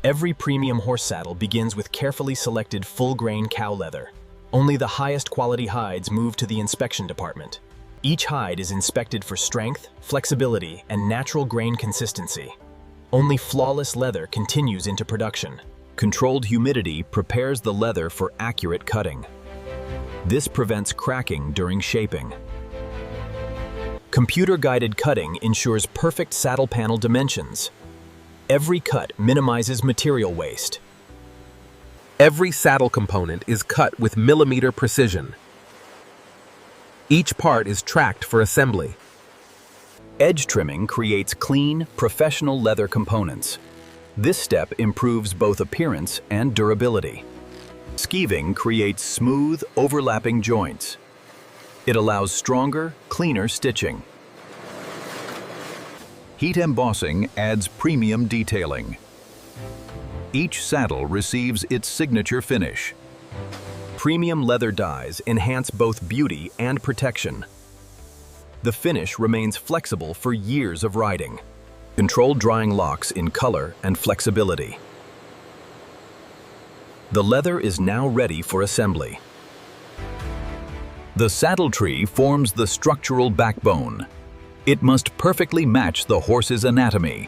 Every premium horse saddle begins with carefully selected full-grain cow leather. Only the highest quality hides move to the inspection department. Each hide is inspected for strength, flexibility, and natural grain consistency. Only flawless leather continues into production. Controlled humidity prepares the leather for accurate cutting. This prevents cracking during shaping. Computer-guided cutting ensures perfect saddle panel dimensions. Every cut minimizes material waste. Every saddle component is cut with millimeter precision. Each part is tracked for assembly. Edge trimming creates clean, professional leather components. This step improves both appearance and durability. Skeeving creates smooth, overlapping joints. It allows stronger, cleaner stitching. Heat embossing adds premium detailing. Each saddle receives its signature finish. Premium leather dyes enhance both beauty and protection. The finish remains flexible for years of riding. Controlled drying locks in color and flexibility. The leather is now ready for assembly. The saddle tree forms the structural backbone. It must perfectly match the horse's anatomy.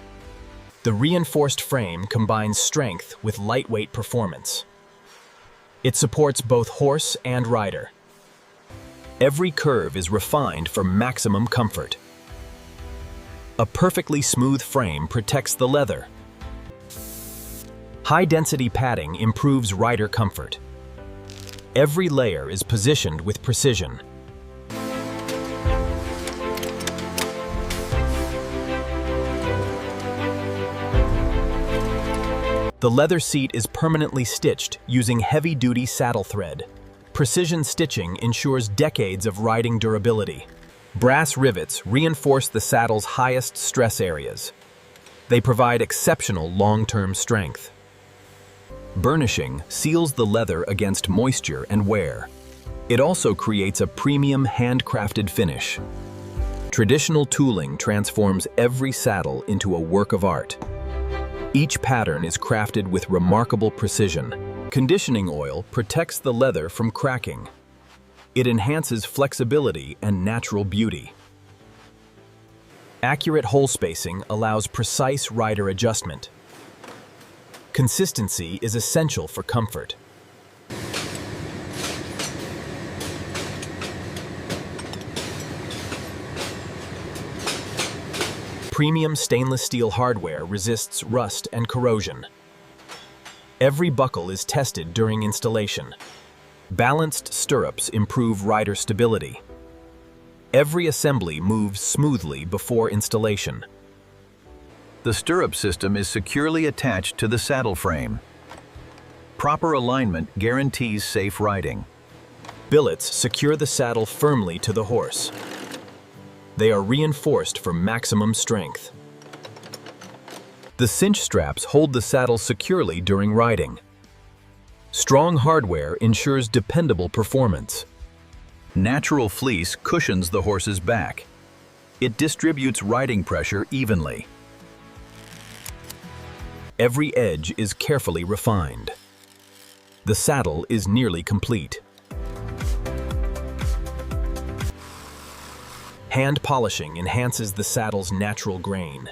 The reinforced frame combines strength with lightweight performance. It supports both horse and rider. Every curve is refined for maximum comfort. A perfectly smooth frame protects the leather. High-density padding improves rider comfort. Every layer is positioned with precision. The leather seat is permanently stitched using heavy-duty saddle thread. Precision stitching ensures decades of riding durability. Brass rivets reinforce the saddle's highest stress areas. They provide exceptional long-term strength. Burnishing seals the leather against moisture and wear. It also creates a premium handcrafted finish. Traditional tooling transforms every saddle into a work of art. Each pattern is crafted with remarkable precision. Conditioning oil protects the leather from cracking. It enhances flexibility and natural beauty. Accurate hole spacing allows precise rider adjustment. Consistency is essential for comfort. Premium stainless steel hardware resists rust and corrosion. Every buckle is tested during installation. Balanced stirrups improve rider stability. Every assembly moves smoothly before installation. The stirrup system is securely attached to the saddle frame. Proper alignment guarantees safe riding. Billets secure the saddle firmly to the horse. They are reinforced for maximum strength. The cinch straps hold the saddle securely during riding. Strong hardware ensures dependable performance. Natural fleece cushions the horse's back. It distributes riding pressure evenly. Every edge is carefully refined. The saddle is nearly complete. Hand polishing enhances the saddle's natural grain.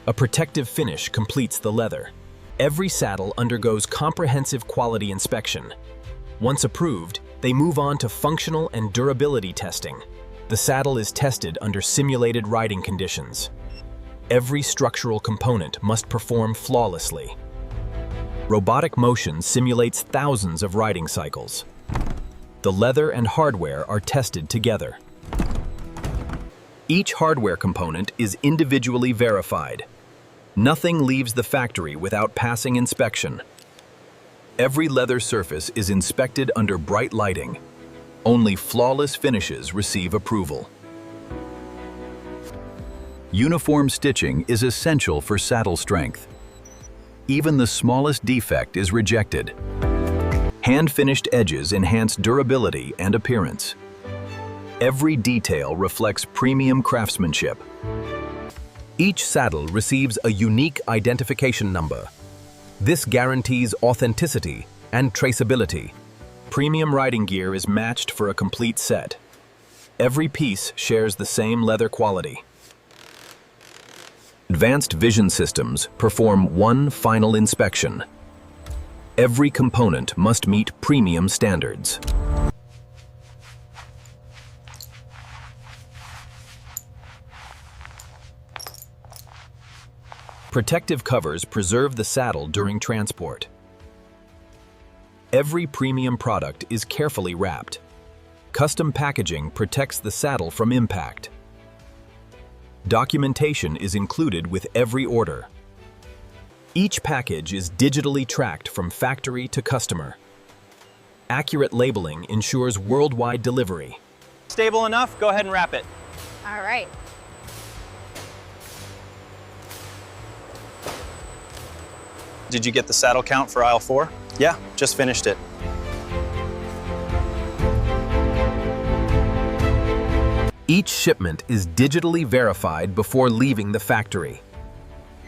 A protective finish completes the leather. Every saddle undergoes comprehensive quality inspection. Once approved, they move on to functional and durability testing. The saddle is tested under simulated riding conditions. Every structural component must perform flawlessly. Robotic motion simulates thousands of riding cycles. The leather and hardware are tested together. Each hardware component is individually verified. Nothing leaves the factory without passing inspection. Every leather surface is inspected under bright lighting. Only flawless finishes receive approval. Uniform stitching is essential for saddle strength. Even the smallest defect is rejected. Hand-finished edges enhance durability and appearance. Every detail reflects premium craftsmanship. Each saddle receives a unique identification number. This guarantees authenticity and traceability. Premium riding gear is matched for a complete set. Every piece shares the same leather quality. Advanced vision systems perform one final inspection. Every component must meet premium standards. Protective covers preserve the saddle during transport. Every premium product is carefully wrapped. Custom packaging protects the saddle from impact. Documentation is included with every order. Each package is digitally tracked from factory to customer. Accurate labeling ensures worldwide delivery. Stable enough? Go ahead and wrap it. All right. Did you get the saddle count for aisle 4? Yeah, just finished it. Each shipment is digitally verified before leaving the factory.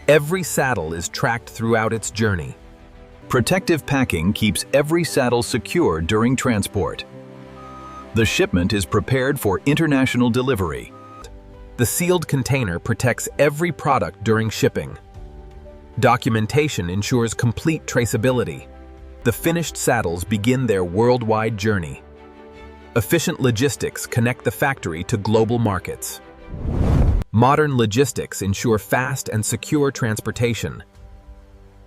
Every saddle is tracked throughout its journey. Protective packing keeps every saddle secure during transport. The shipment is prepared for international delivery. The sealed container protects every product during shipping. Documentation ensures complete traceability. The finished saddles begin their worldwide journey. Efficient logistics connect the factory to global markets. Modern logistics ensure fast and secure transportation.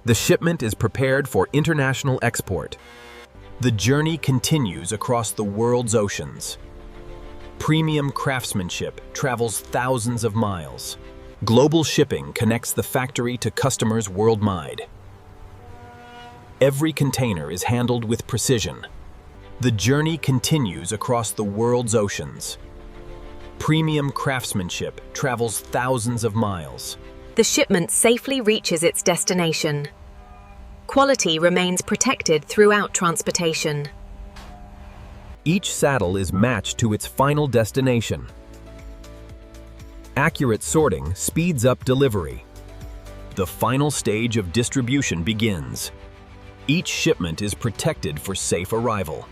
The shipment is prepared for international export. The journey continues across the world's oceans. Premium craftsmanship travels thousands of miles. Global shipping connects the factory to customers worldwide. Every container is handled with precision. The journey continues across the world's oceans. Premium craftsmanship travels thousands of miles. The shipment safely reaches its destination. Quality remains protected throughout transportation. Each saddle is matched to its final destination. Accurate sorting speeds up delivery. The final stage of distribution begins. Each shipment is protected for safe arrival.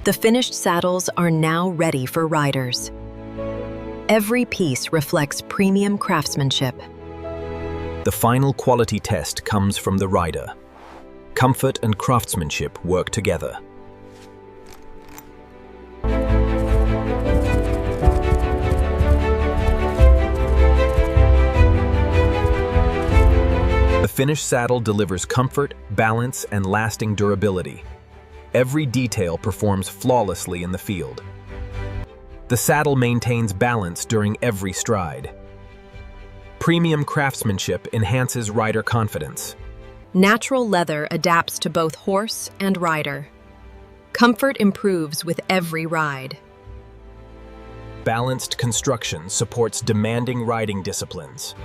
The finished saddles are now ready for riders. Every piece reflects premium craftsmanship. The final quality test comes from the rider. Comfort and craftsmanship work together. The finished saddle delivers comfort, balance, and lasting durability. Every detail performs flawlessly in the field. The saddle maintains balance during every stride. Premium craftsmanship enhances rider confidence. Natural leather adapts to both horse and rider. Comfort improves with every ride. Balanced construction supports demanding riding disciplines.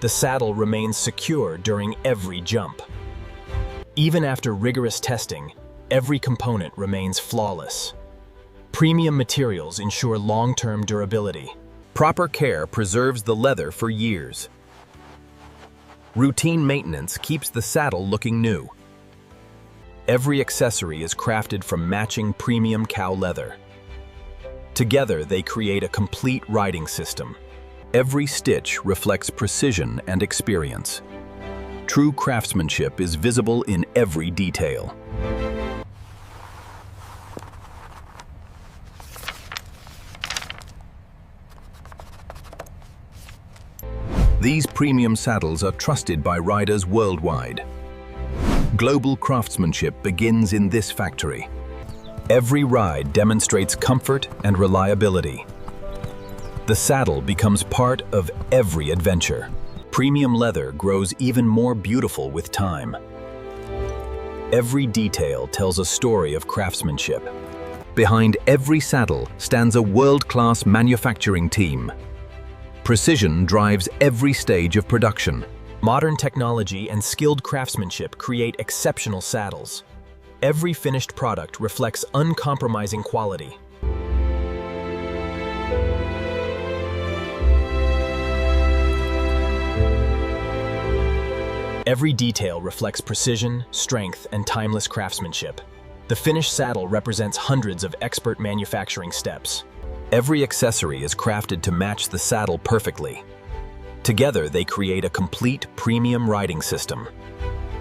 The saddle remains secure during every jump. Even after rigorous testing, every component remains flawless. Premium materials ensure long-term durability. Proper care preserves the leather for years. Routine maintenance keeps the saddle looking new. Every accessory is crafted from matching premium cow leather. Together, they create a complete riding system. Every stitch reflects precision and experience. True craftsmanship is visible in every detail. These premium saddles are trusted by riders worldwide. Global craftsmanship begins in this factory. Every ride demonstrates comfort and reliability. The saddle becomes part of every adventure. Premium leather grows even more beautiful with time. Every detail tells a story of craftsmanship. Behind every saddle stands a world-class manufacturing team. Precision drives every stage of production. Modern technology and skilled craftsmanship create exceptional saddles. Every finished product reflects uncompromising quality. Every detail reflects precision, strength, and timeless craftsmanship. The finished saddle represents hundreds of expert manufacturing steps. Every accessory is crafted to match the saddle perfectly. Together, they create a complete premium riding system.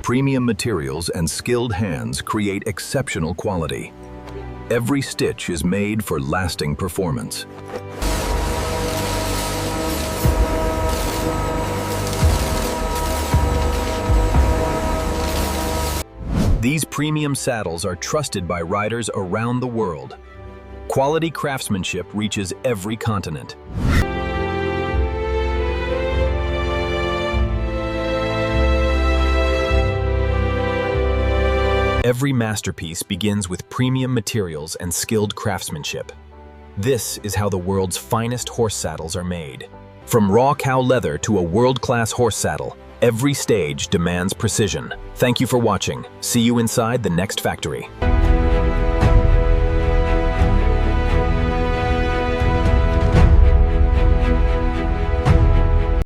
Premium materials and skilled hands create exceptional quality. Every stitch is made for lasting performance. These premium saddles are trusted by riders around the world. Quality craftsmanship reaches every continent. Every masterpiece begins with premium materials and skilled craftsmanship. This is how the world's finest horse saddles are made. From raw cow leather to a world-class horse saddle, every stage demands precision. Thank you for watching. See you inside the next factory.